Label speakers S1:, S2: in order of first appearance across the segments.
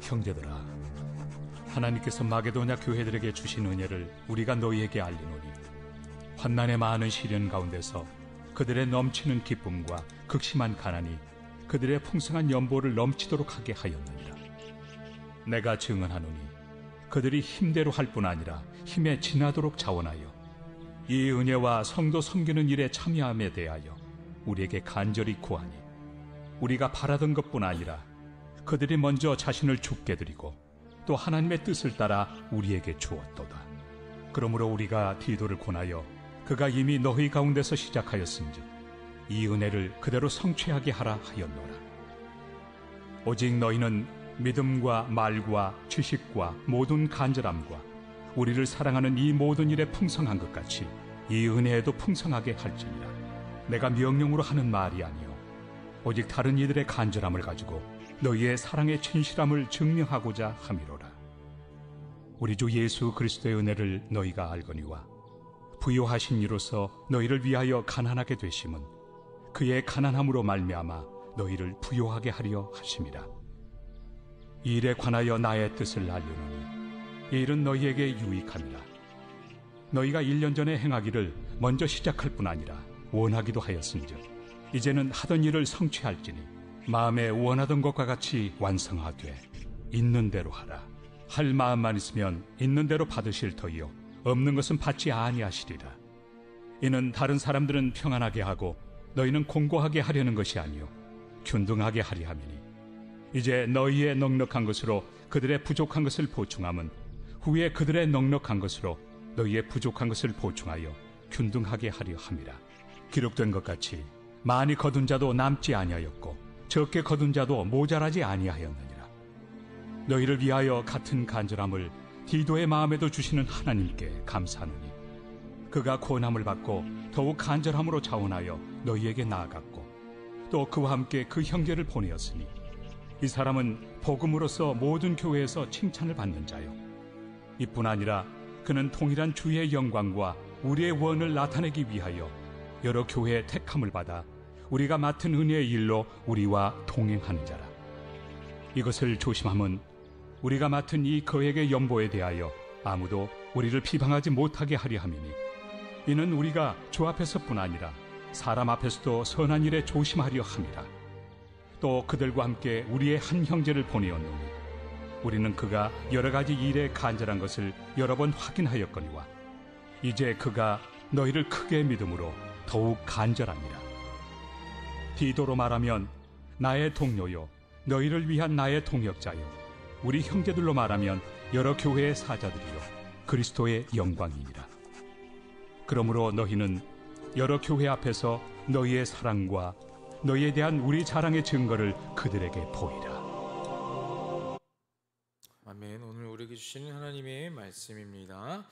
S1: 형제들아, 하나님께서 마게도냐 교회들에게 주신 은혜를 우리가 너희에게 알리노니 환난의 많은 시련 가운데서 그들의 넘치는 기쁨과 극심한 가난이 그들의 풍성한 연보를 넘치도록 하게 하였느니라. 내가 증언하노니 그들이 힘대로 할 뿐 아니라 힘에 지나도록 자원하여 이 은혜와 성도 섬기는 일에 참여함에 대하여 우리에게 간절히 구하니 우리가 바라던 것뿐 아니라 그들이 먼저 자신을 죽게 드리고 또 하나님의 뜻을 따라 우리에게 주었도다. 그러므로 우리가 디도를 권하여 그가 이미 너희 가운데서 시작하였은즉 이 은혜를 그대로 성취하게 하라 하였노라. 오직 너희는 믿음과 말과 지식과 모든 간절함과 우리를 사랑하는 이 모든 일에 풍성한 것 같이 이 은혜에도 풍성하게 할지니라. 내가 명령으로 하는 말이 아니요 오직 다른 이들의 간절함을 가지고 너희의 사랑의 진실함을 증명하고자 함이로라. 우리 주 예수 그리스도의 은혜를 너희가 알거니와 부요하신 이로서 너희를 위하여 가난하게 되심은 그의 가난함으로 말미암아 너희를 부요하게 하려 하심이라. 이 일에 관하여 나의 뜻을 알려노니 이 일은 너희에게 유익함이라. 너희가 1년 전에 행하기를 먼저 시작할 뿐 아니라 원하기도 하였은즉 이제는 하던 일을 성취할지니 마음에 원하던 것과 같이 완성하되 있는 대로 하라. 할 마음만 있으면 있는 대로 받으실 터이요 없는 것은 받지 아니하시리라. 이는 다른 사람들은 평안하게 하고 너희는 공고하게 하려는 것이 아니요 균등하게 하리 함이니 이제 너희의 넉넉한 것으로 그들의 부족한 것을 보충함은 후에 그들의 넉넉한 것으로 너희의 부족한 것을 보충하여 균등하게 하려 함이라. 기록된 것 같이 많이 거둔 자도 남지 아니하였고 적게 거둔 자도 모자라지 아니하였느니라. 너희를 위하여 같은 간절함을 디도의 마음에도 주시는 하나님께 감사하노니 그가 권함을 받고 더욱 간절함으로 자원하여 너희에게 나아갔고 또 그와 함께 그 형제를 보내었으니 이 사람은 복음으로서 모든 교회에서 칭찬을 받는 자요 이뿐 아니라 그는 통일한 주의 영광과 우리의 원을 나타내기 위하여 여러 교회의 택함을 받아 우리가 맡은 은혜의 일로 우리와 동행하는 자라. 이것을 조심함은 우리가 맡은 이 거액의 연보에 대하여 아무도 우리를 비방하지 못하게 하려 함이니 이는 우리가 주 앞에서뿐 아니라 사람 앞에서도 선한 일에 조심하려 함이라. 또 그들과 함께 우리의 한 형제를 보내었노니 우리는 그가 여러 가지 일에 간절한 것을 여러 번 확인하였거니와 이제 그가 너희를 크게 믿음으로 더욱 간절합니다. 디도로 말하면 나의 동료요 너희를 위한 나의 동역자요 우리 형제들로 말하면 여러 교회의 사자들이요 그리스도의 영광이니라. 그러므로 너희는 여러 교회 앞에서 너희의 사랑과 너희에 대한 우리 자랑의 증거를 그들에게 보이라.
S2: 아멘. 오늘 우리에게 주시는 하나님의 말씀입니다.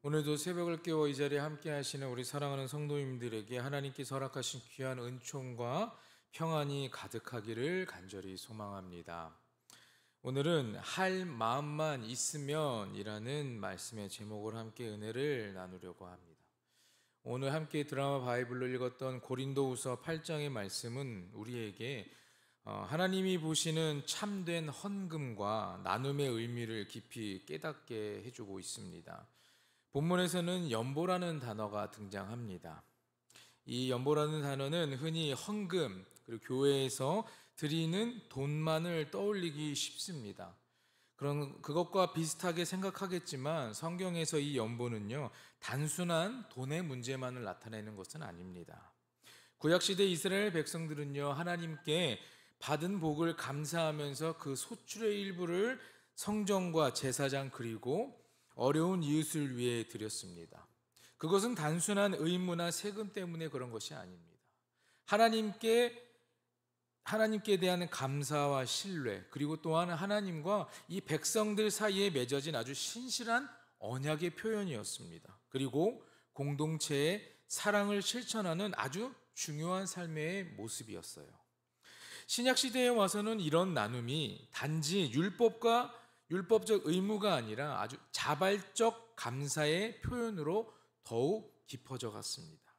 S2: 오늘도 새벽을 깨워 이 자리에 함께 하시는 우리 사랑하는 성도님들에게 하나님께서 허락하신 귀한 은총과 평안이 가득하기를 간절히 소망합니다. 오늘은 할 마음만 있으면 이라는 말씀의 제목을 함께 은혜를 나누려고 합니다. 오늘 함께 드라마 바이블로 읽었던 고린도후서 8장의 말씀은 우리에게 하나님이 보시는 참된 헌금과 나눔의 의미를 깊이 깨닫게 해주고 있습니다. 본문에서는 연보라는 단어가 등장합니다. 이 연보라는 단어는 흔히 헌금 그리고 교회에서 드리는 돈만을 떠올리기 쉽습니다. 그런 그것과 비슷하게 생각하겠지만 성경에서 이 연보는요 단순한 돈의 문제만을 나타내는 것은 아닙니다. 구약시대 이스라엘 백성들은요 하나님께 받은 복을 감사하면서 그 소출의 일부를 성전과 제사장 그리고 어려운 이웃을 위해 드렸습니다. 그것은 단순한 의무나 세금 때문에 그런 것이 아닙니다. 하나님께 대한 감사와 신뢰 그리고 또한 하나님과 이 백성들 사이에 맺어진 아주 신실한 언약의 표현이었습니다. 그리고 공동체의 사랑을 실천하는 아주 중요한 삶의 모습이었어요. 신약시대에 와서는 이런 나눔이 단지 율법적 의무가 아니라 아주 자발적 감사의 표현으로 더욱 깊어져 갔습니다.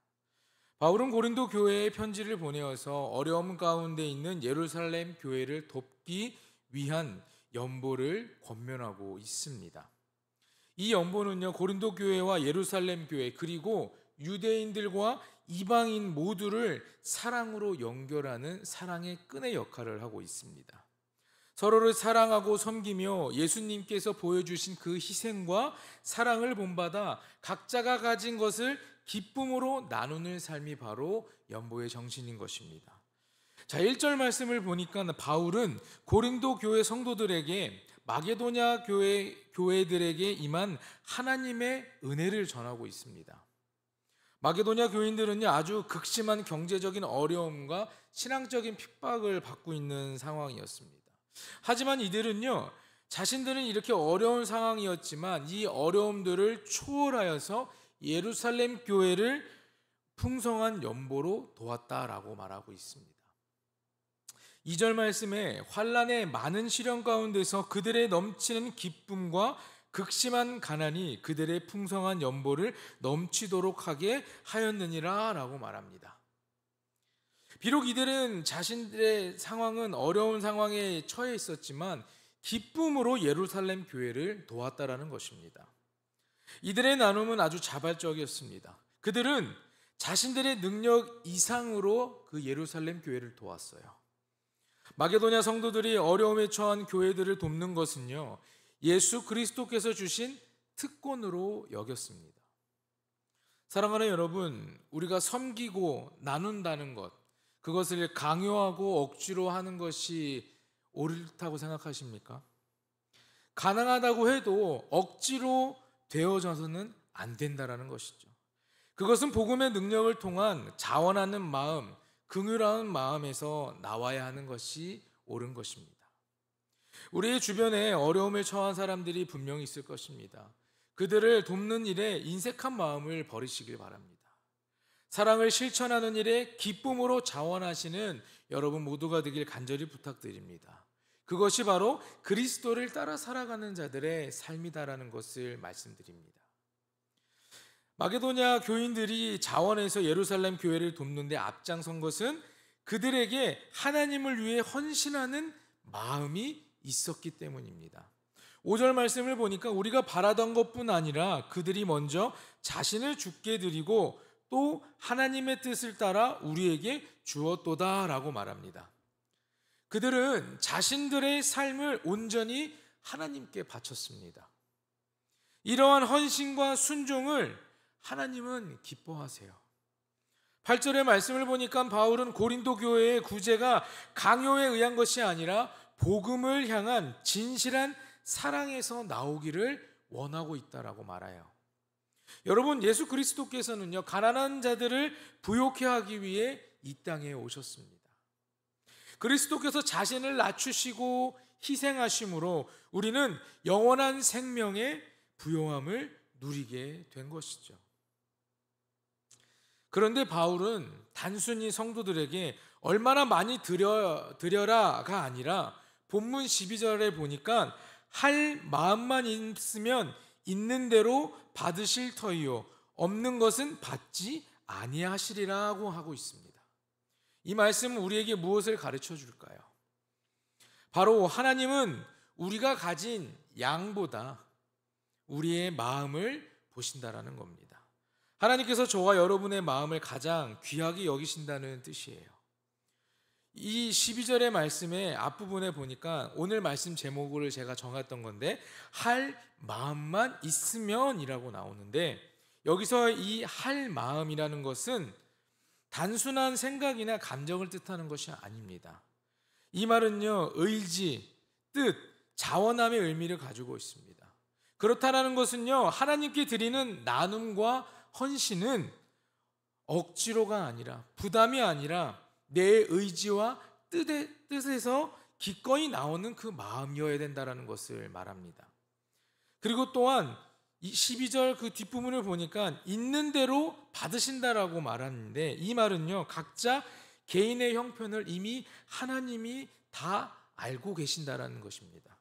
S2: 바울은 고린도 교회에 편지를 보내어서 어려움 가운데 있는 예루살렘 교회를 돕기 위한 연보를 권면하고 있습니다. 이 연보는요, 고린도 교회와 예루살렘 교회 그리고 유대인들과 이방인 모두를 사랑으로 연결하는 사랑의 끈의 역할을 하고 있습니다. 서로를 사랑하고 섬기며 예수님께서 보여주신 그 희생과 사랑을 본받아 각자가 가진 것을 기쁨으로 나누는 삶이 바로 연보의 정신인 것입니다. 자, 1절 말씀을 보니까 바울은 고린도 교회 성도들에게 마게도냐 교회들에게 임한 하나님의 은혜를 전하고 있습니다. 마게도냐 교인들은요, 아주 극심한 경제적인 어려움과 신앙적인 핍박을 받고 있는 상황이었습니다. 하지만 이들은요, 자신들은 이렇게 어려운 상황이었지만 이 어려움들을 초월하여서 예루살렘 교회를 풍성한 연보로 도왔다라고 말하고 있습니다. 2절 말씀에 환난의 많은 시련 가운데서 그들의 넘치는 기쁨과 극심한 가난이 그들의 풍성한 연보를 넘치도록 하게 하였느니라 라고 말합니다. 비록 이들은 자신들의 상황은 어려운 상황에 처해 있었지만 기쁨으로 예루살렘 교회를 도왔다라는 것입니다. 이들의 나눔은 아주 자발적이었습니다. 그들은 자신들의 능력 이상으로 그 예루살렘 교회를 도왔어요. 마게도냐 성도들이 어려움에 처한 교회들을 돕는 것은요, 예수 그리스도께서 주신 특권으로 여겼습니다. 사랑하는 여러분, 우리가 섬기고 나눈다는 것, 그것을 강요하고 억지로 하는 것이 옳다고 생각하십니까? 가능하다고 해도 억지로 되어져서는 안 된다라는 것이죠. 그것은 복음의 능력을 통한 자원하는 마음, 긍휼한 마음에서 나와야 하는 것이 옳은 것입니다. 우리의 주변에 어려움에 처한 사람들이 분명히 있을 것입니다. 그들을 돕는 일에 인색한 마음을 버리시길 바랍니다. 사랑을 실천하는 일에 기쁨으로 자원하시는 여러분 모두가 되길 간절히 부탁드립니다. 그것이 바로 그리스도를 따라 살아가는 자들의 삶이다라는 것을 말씀드립니다. 마게도냐 교인들이 자원해서 예루살렘 교회를 돕는 데 앞장선 것은 그들에게 하나님을 위해 헌신하는 마음이 있었기 때문입니다. 5절 말씀을 보니까 우리가 바라던 것뿐 아니라 그들이 먼저 자신을 주께 드리고 또 하나님의 뜻을 따라 우리에게 주었도다라고 말합니다. 그들은 자신들의 삶을 온전히 하나님께 바쳤습니다. 이러한 헌신과 순종을 하나님은 기뻐하세요. 8절의 말씀을 보니까 바울은 고린도 교회의 구제가 강요에 의한 것이 아니라 복음을 향한 진실한 사랑에서 나오기를 원하고 있다라고 말해요. 여러분, 예수 그리스도께서는요, 가난한 자들을 부욕해 하기 위해 이 땅에 오셨습니다. 그리스도께서 자신을 낮추시고 희생하심으로 우리는 영원한 생명의 부요함을 누리게 된 것이죠. 그런데 바울은 단순히 성도들에게 얼마나 많이 드려라가 아니라 본문 12절에 보니까 할 마음만 있으면 있는 대로 받으실 터이요 없는 것은 받지 아니하시리라고 하고 있습니다. 이 말씀은 우리에게 무엇을 가르쳐 줄까요? 바로 하나님은 우리가 가진 양보다 우리의 마음을 보신다라는 겁니다. 하나님께서 저와 여러분의 마음을 가장 귀하게 여기신다는 뜻이에요. 이 12절의 말씀의 앞부분에 보니까 오늘 말씀 제목을 제가 정했던 건데 할 마음만 있으면 이라고 나오는데 여기서 이 할 마음이라는 것은 단순한 생각이나 감정을 뜻하는 것이 아닙니다. 이 말은요, 의지, 뜻, 자원함의 의미를 가지고 있습니다. 그렇다라는 것은요, 하나님께 드리는 나눔과 헌신은 억지로가 아니라 부담이 아니라 내 의지와 뜻에서 기꺼이 나오는 그 마음이어야 된다는 것을 말합니다. 그리고 또한 이 12절 그 뒷부분을 보니까 있는 대로 받으신다라고 말하는데 이 말은요, 각자 개인의 형편을 이미 하나님이 다 알고 계신다라는 것입니다.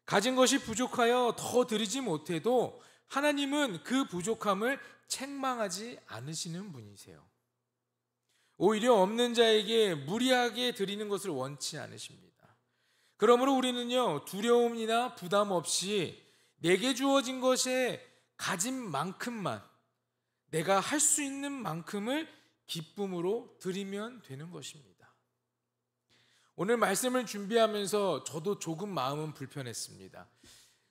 S2: 가진 것이 부족하여 더 드리지 못해도 하나님은 그 부족함을 책망하지 않으시는 분이세요. 오히려 없는 자에게 무리하게 드리는 것을 원치 않으십니다. 그러므로 우리는요, 두려움이나 부담 없이 내게 주어진 것에 가진 만큼만, 내가 할 수 있는 만큼을 기쁨으로 드리면 되는 것입니다. 오늘 말씀을 준비하면서 저도 조금 마음은 불편했습니다.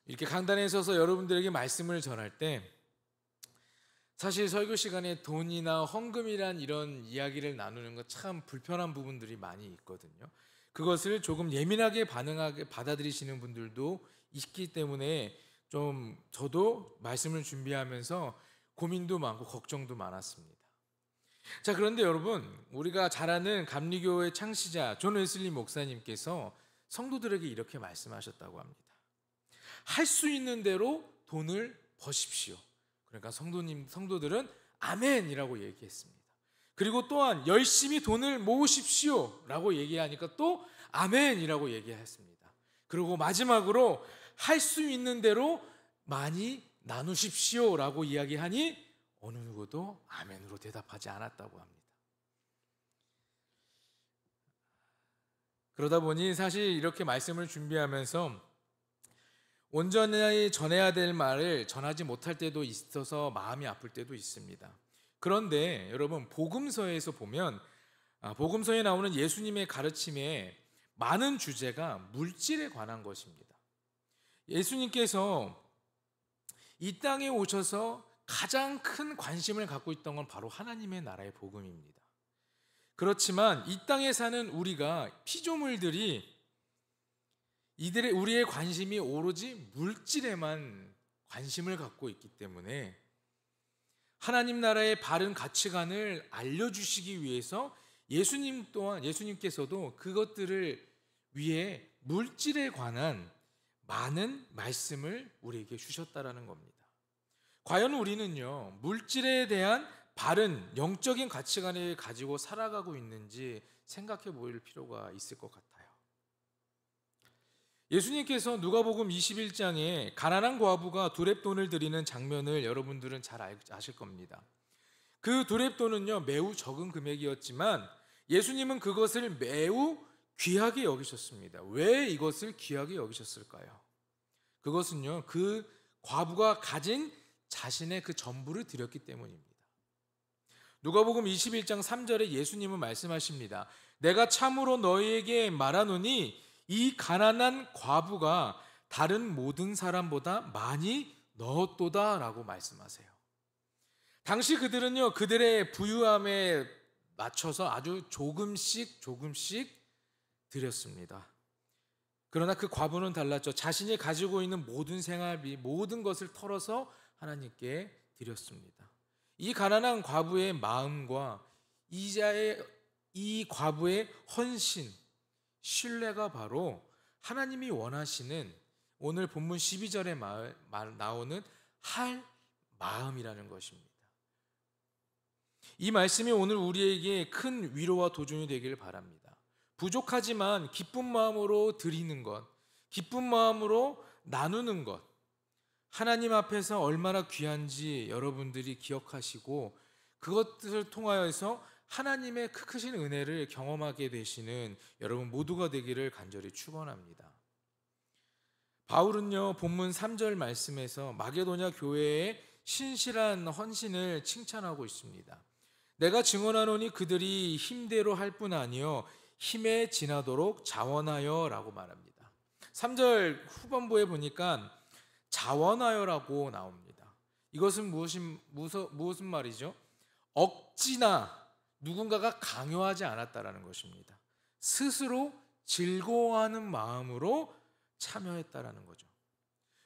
S2: 이렇게 강단에 서서 여러분들에게 말씀을 전할 때 사실 설교 시간에 돈이나 헌금이란 이런 이야기를 나누는 거 참 불편한 부분들이 많이 있거든요. 그것을 조금 예민하게 반응하게 받아들이시는 분들도 있기 때문에 좀 저도 말씀을 준비하면서 고민도 많고 걱정도 많았습니다. 자, 그런데 여러분, 우리가 잘 아는 감리교의 창시자 존 웨슬리 목사님께서 성도들에게 이렇게 말씀하셨다고 합니다. 할 수 있는 대로 돈을 버십시오. 그러니까 성도들은 아멘이라고 얘기했습니다. 그리고 또한 열심히 돈을 모으십시오 라고 얘기하니까 또 아멘이라고 얘기했습니다. 그리고 마지막으로 할 수 있는 대로 많이 나누십시오 라고 이야기하니 어느 누구도 아멘으로 대답하지 않았다고 합니다. 그러다 보니 사실 이렇게 말씀을 준비하면서 온전히 전해야 될 말을 전하지 못할 때도 있어서 마음이 아플 때도 있습니다. 그런데 여러분, 복음서에서 보면 복음서에 나오는 예수님의 가르침에 많은 주제가 물질에 관한 것입니다. 예수님께서 이 땅에 오셔서 가장 큰 관심을 갖고 있던 건 바로 하나님의 나라의 복음입니다. 그렇지만 이 땅에 사는 우리가 피조물들이 우리의 관심이 오로지 물질에만 관심을 갖고 있기 때문에 하나님 나라의 바른 가치관을 알려주시기 위해서 예수님께서도 그것들을 위해 물질에 관한 많은 말씀을 우리에게 주셨다라는 겁니다. 과연 우리는요, 물질에 대한 바른 영적인 가치관을 가지고 살아가고 있는지 생각해 볼 필요가 있을 것 같아요. 예수님께서 누가복음 21장에 가난한 과부가 두렙돈을 드리는 장면을 여러분들은 잘 아실 겁니다. 그 두렙돈은요, 매우 적은 금액이었지만 예수님은 그것을 매우 귀하게 여기셨습니다. 왜 이것을 귀하게 여기셨을까요? 그것은요, 그 과부가 가진 자신의 그 전부를 드렸기 때문입니다. 누가복음 21장 3절에 예수님은 말씀하십니다. 내가 참으로 너희에게 말하노니 이 가난한 과부가 다른 모든 사람보다 많이 넣었도다 라고 말씀하세요. 당시 그들은요, 그들의 부유함에 맞춰서 아주 조금씩 드렸습니다. 그러나 그 과부는 달랐죠. 자신이 가지고 있는 모든 생활비, 모든 것을 털어서 하나님께 드렸습니다. 이 가난한 과부의 마음과 이 과부의 헌신, 신뢰가 바로 하나님이 원하시는 오늘 본문 12절에 나오는 할 마음이라는 것입니다. 이 말씀이 오늘 우리에게 큰 위로와 도전이 되기를 바랍니다. 부족하지만 기쁜 마음으로 드리는 것, 기쁜 마음으로 나누는 것, 하나님 앞에서 얼마나 귀한지 여러분들이 기억하시고 그것들을 통하여서 하나님의 크신 은혜를 경험하게 되시는 여러분 모두가 되기를 간절히 축원합니다. 바울은요, 본문 3절 말씀에서 마게도냐 교회의 신실한 헌신을 칭찬하고 있습니다. 내가 증언하노니 그들이 힘대로 할 뿐 아니요 힘에 지나도록 자원하여 라고 말합니다. 3절 후반부에 보니까 자원하여라고 나옵니다. 이것은 무슨 말이죠? 억지나 누군가가 강요하지 않았다라는 것입니다. 스스로 즐거워하는 마음으로 참여했다라는 거죠.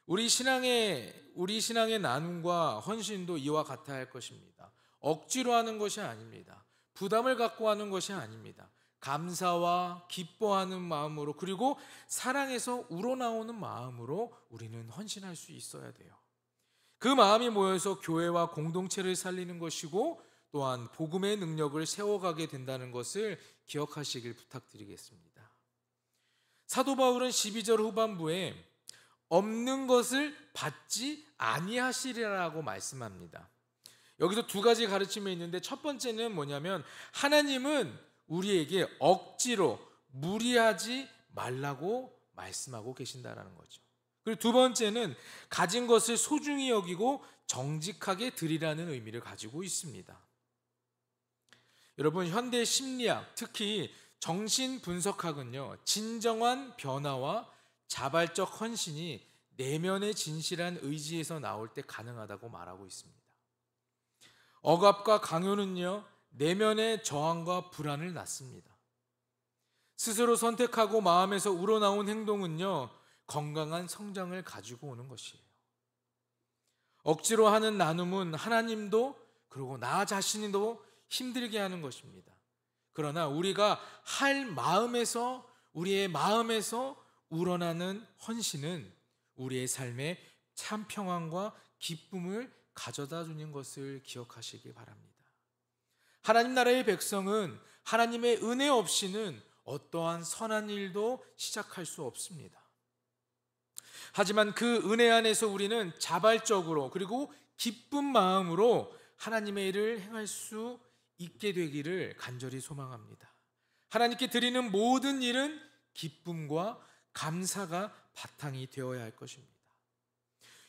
S2: 우리 신앙의 나눔과 헌신도 이와 같아야 할 것입니다. 억지로 하는 것이 아닙니다. 부담을 갖고 하는 것이 아닙니다. 감사와 기뻐하는 마음으로, 그리고 사랑에서 우러나오는 마음으로 우리는 헌신할 수 있어야 돼요. 그 마음이 모여서 교회와 공동체를 살리는 것이고 또한 복음의 능력을 세워가게 된다는 것을 기억하시길 부탁드리겠습니다. 사도 바울은 12절 후반부에 없는 것을 받지 아니하시리라고 말씀합니다. 여기서 두 가지 가르침이 있는데, 첫 번째는 뭐냐면 하나님은 우리에게 억지로 무리하지 말라고 말씀하고 계신다라는 거죠. 그리고 두 번째는 가진 것을 소중히 여기고 정직하게 드리라는 의미를 가지고 있습니다. 여러분, 현대 심리학, 특히 정신분석학은요, 진정한 변화와 자발적 헌신이 내면의 진실한 의지에서 나올 때 가능하다고 말하고 있습니다. 억압과 강요는요, 내면의 저항과 불안을 낳습니다. 스스로 선택하고 마음에서 우러나온 행동은요, 건강한 성장을 가지고 오는 것이에요. 억지로 하는 나눔은 하나님도 그리고 나 자신도 힘들게 하는 것입니다. 그러나 우리가 할 마음에서, 우리의 마음에서 우러나는 헌신은 우리의 삶에 참 평안과 기쁨을 가져다 주는 것을 기억하시기 바랍니다. 하나님 나라의 백성은 하나님의 은혜 없이는 어떠한 선한 일도 시작할 수 없습니다. 하지만 그 은혜 안에서 우리는 자발적으로 그리고 기쁜 마음으로 하나님의 일을 행할 수 있게 되기를 간절히 소망합니다. 하나님께 드리는 모든 일은 기쁨과 감사가 바탕이 되어야 할 것입니다.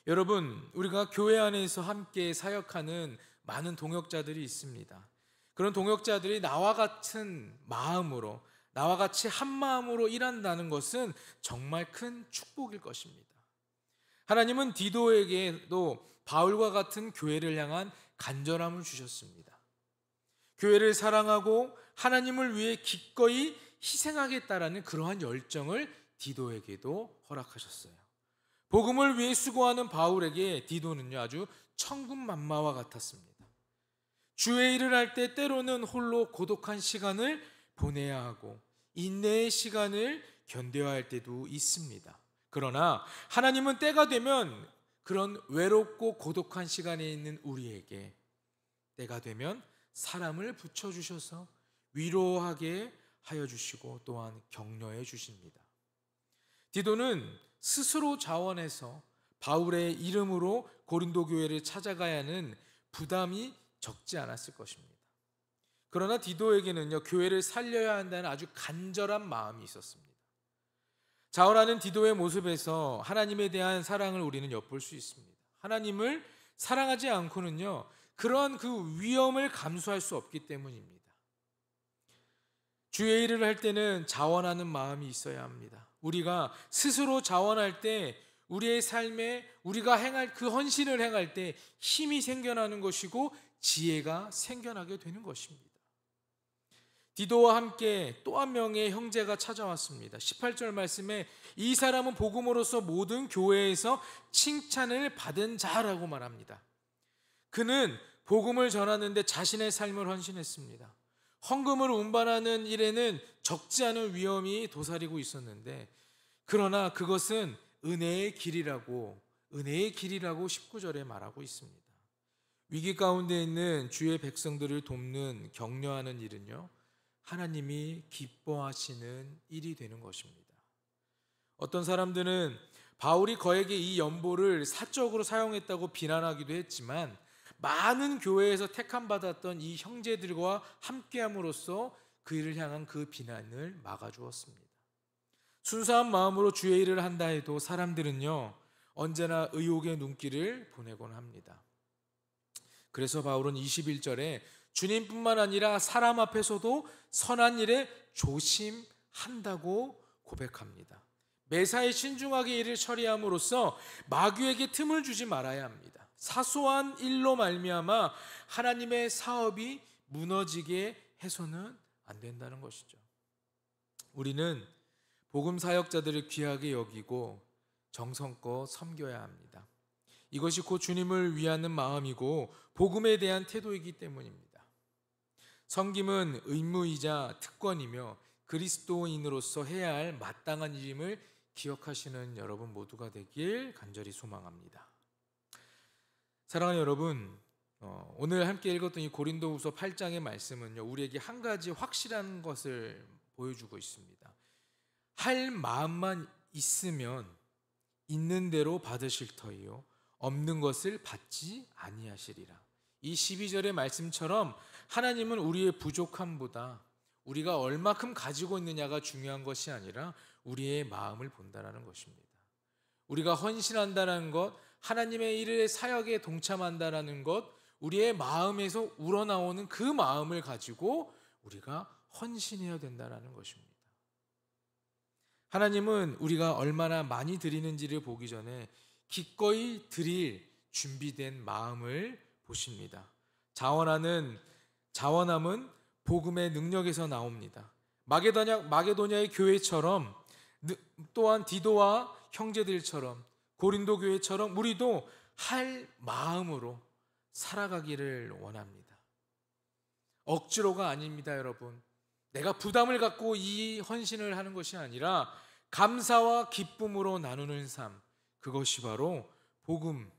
S2: 여러분, 우리가 교회 안에서 함께 사역하는 많은 동역자들이 있습니다. 그런 동역자들이 나와 같은 마음으로, 나와 같이 한 마음으로 일한다는 것은 정말 큰 축복일 것입니다. 하나님은 디도에게도 바울과 같은 교회를 향한 간절함을 주셨습니다. 교회를 사랑하고 하나님을 위해 기꺼이 희생하겠다라는 그러한 열정을 디도에게도 허락하셨어요. 복음을 위해 수고하는 바울에게 디도는요, 아주 천군만마와 같았습니다. 주의 일을 할 때 때로는 홀로 고독한 시간을 보내야 하고 인내의 시간을 견뎌야 할 때도 있습니다. 그러나 하나님은 때가 되면 그런 외롭고 고독한 시간에 있는 우리에게 때가 되면 사람을 붙여주셔서 위로하게 하여 주시고 또한 격려해 주십니다. 디도는 스스로 자원해서 바울의 이름으로 고린도 교회를 찾아가야 하는 부담이 적지 않았을 것입니다. 그러나 디도에게는요, 교회를 살려야 한다는 아주 간절한 마음이 있었습니다. 자원하는 디도의 모습에서 하나님에 대한 사랑을 우리는 엿볼 수 있습니다. 하나님을 사랑하지 않고는요, 그런 그 위험을 감수할 수 없기 때문입니다. 주의 일을 할 때는 자원하는 마음이 있어야 합니다. 우리가 스스로 자원할 때 우리의 삶에 우리가 행할 그 헌신을 행할 때 힘이 생겨나는 것이고 지혜가 생겨나게 되는 것입니다. 디도와 함께 또 한 명의 형제가 찾아왔습니다. 18절 말씀에 이 사람은 복음으로서 모든 교회에서 칭찬을 받은 자라고 말합니다. 그는 복음을 전하는데 자신의 삶을 헌신했습니다. 헌금을 운반하는 일에는 적지 않은 위험이 도사리고 있었는데, 그러나 그것은 은혜의 길이라고 19절에 말하고 있습니다. 위기 가운데 있는 주의 백성들을 돕는 격려하는 일은요, 하나님이 기뻐하시는 일이 되는 것입니다. 어떤 사람들은 바울이 그에게 이 연보를 사적으로 사용했다고 비난하기도 했지만, 많은 교회에서 택함받았던 이 형제들과 함께함으로써 그 일을 향한 그 비난을 막아주었습니다. 순수한 마음으로 주의 일을 한다 해도 사람들은요, 언제나 의혹의 눈길을 보내곤 합니다. 그래서 바울은 21절에 주님뿐만 아니라 사람 앞에서도 선한 일에 조심한다고 고백합니다. 매사에 신중하게 일을 처리함으로써 마귀에게 틈을 주지 말아야 합니다. 사소한 일로 말미암아 하나님의 사업이 무너지게 해서는 안 된다는 것이죠. 우리는 복음 사역자들을 귀하게 여기고 정성껏 섬겨야 합니다. 이것이 곧 주님을 위하는 마음이고 복음에 대한 태도이기 때문입니다. 섬김은 의무이자 특권이며 그리스도인으로서 해야 할 마땅한 일임을 기억하시는 여러분 모두가 되길 간절히 소망합니다. 사랑하는 여러분, 오늘 함께 읽었던 이 고린도후서 8장의 말씀은요, 우리에게 한 가지 확실한 것을 보여주고 있습니다. 할 마음만 있으면 있는 대로 받으실 터이요 없는 것을 받지 아니하시리라. 이 12절의 말씀처럼 하나님은 우리의 부족함보다 우리가 얼마큼 가지고 있느냐가 중요한 것이 아니라 우리의 마음을 본다라는 것입니다. 우리가 헌신한다는 것, 하나님의 일의 사역에 동참한다라는 것, 우리의 마음에서 우러나오는 그 마음을 가지고 우리가 헌신해야 된다라는 것입니다. 하나님은 우리가 얼마나 많이 드리는지를 보기 전에 기꺼이 드릴 준비된 마음을 보십니다. 자원함은 복음의 능력에서 나옵니다. 마게도냐의 교회처럼, 또한 디도와 형제들처럼, 고린도 교회처럼 우리도 할 마음으로 살아가기를 원합니다. 억지로가 아닙니다, 여러분. 내가 부담을 갖고 이 헌신을 하는 것이 아니라 감사와 기쁨으로 나누는 삶, 그것이 바로 복음,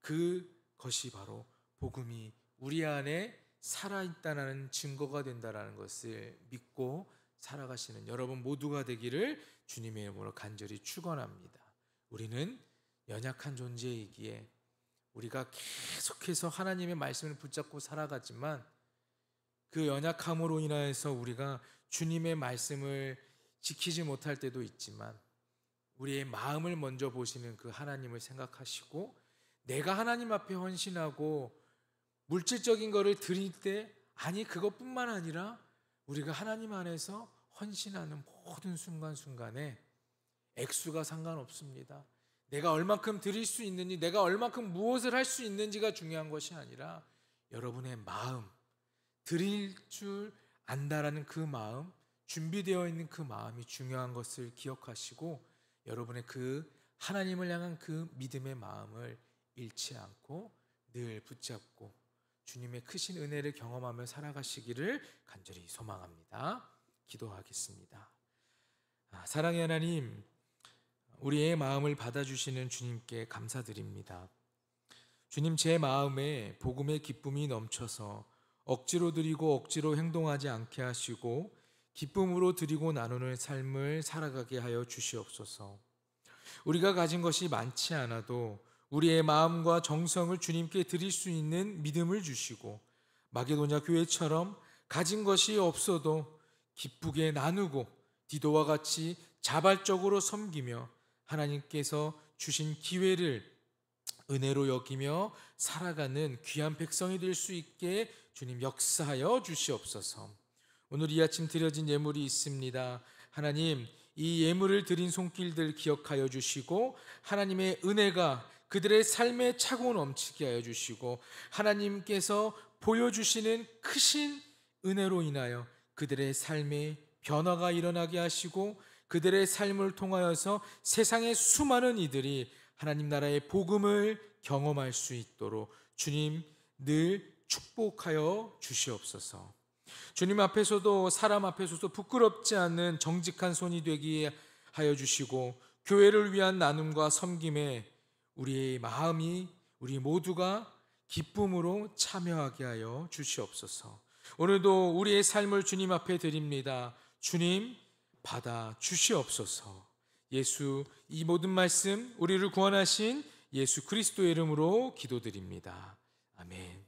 S2: 그것이 바로 복음이 우리 안에 살아있다는 증거가 된다는 것을 믿고 살아가시는 여러분 모두가 되기를 주님의 이름으로 간절히 축원합니다. 우리는 연약한 존재이기에 우리가 계속해서 하나님의 말씀을 붙잡고 살아가지만 그 연약함으로 인하여서 우리가 주님의 말씀을 지키지 못할 때도 있지만 우리의 마음을 먼저 보시는 그 하나님을 생각하시고 내가 하나님 앞에 헌신하고 물질적인 것을 드릴 때 아니 그것뿐만 아니라 우리가 하나님 안에서 헌신하는 모든 순간순간에 액수가 상관없습니다. 내가 얼만큼 드릴 수 있는지, 내가 얼만큼 무엇을 할 수 있는지가 중요한 것이 아니라 여러분의 마음, 드릴 줄 안다라는 그 마음, 준비되어 있는 그 마음이 중요한 것을 기억하시고 여러분의 그 하나님을 향한 그 믿음의 마음을 잃지 않고 늘 붙잡고 주님의 크신 은혜를 경험하며 살아가시기를 간절히 소망합니다. 기도하겠습니다. 사랑의 하나님, 우리의 마음을 받아주시는 주님께 감사드립니다. 주님, 제 마음에 복음의 기쁨이 넘쳐서 억지로 드리고 억지로 행동하지 않게 하시고 기쁨으로 드리고 나누는 삶을 살아가게 하여 주시옵소서. 우리가 가진 것이 많지 않아도 우리의 마음과 정성을 주님께 드릴 수 있는 믿음을 주시고 마게도냐 교회처럼 가진 것이 없어도 기쁘게 나누고 디도와 같이 자발적으로 섬기며 하나님께서 주신 기회를 은혜로 여기며 살아가는 귀한 백성이 될 수 있게 주님 역사하여 주시옵소서. 오늘 이 아침 드려진 예물이 있습니다. 하나님, 이 예물을 드린 손길들 기억하여 주시고 하나님의 은혜가 그들의 삶에 차고 넘치게 하여 주시고 하나님께서 보여주시는 크신 은혜로 인하여 그들의 삶에 변화가 일어나게 하시고 그들의 삶을 통하여서 세상의 수많은 이들이 하나님 나라의 복음을 경험할 수 있도록 주님 늘 축복하여 주시옵소서. 주님 앞에서도 사람 앞에서도 부끄럽지 않는 정직한 손이 되게 하여 주시고 교회를 위한 나눔과 섬김에 우리의 마음이 우리 모두가 기쁨으로 참여하게 하여 주시옵소서. 오늘도 우리의 삶을 주님 앞에 드립니다. 주님 받아 주시옵소서. 예수, 이 모든 말씀 우리를 구원하신 예수 그리스도의 이름으로 기도드립니다. 아멘.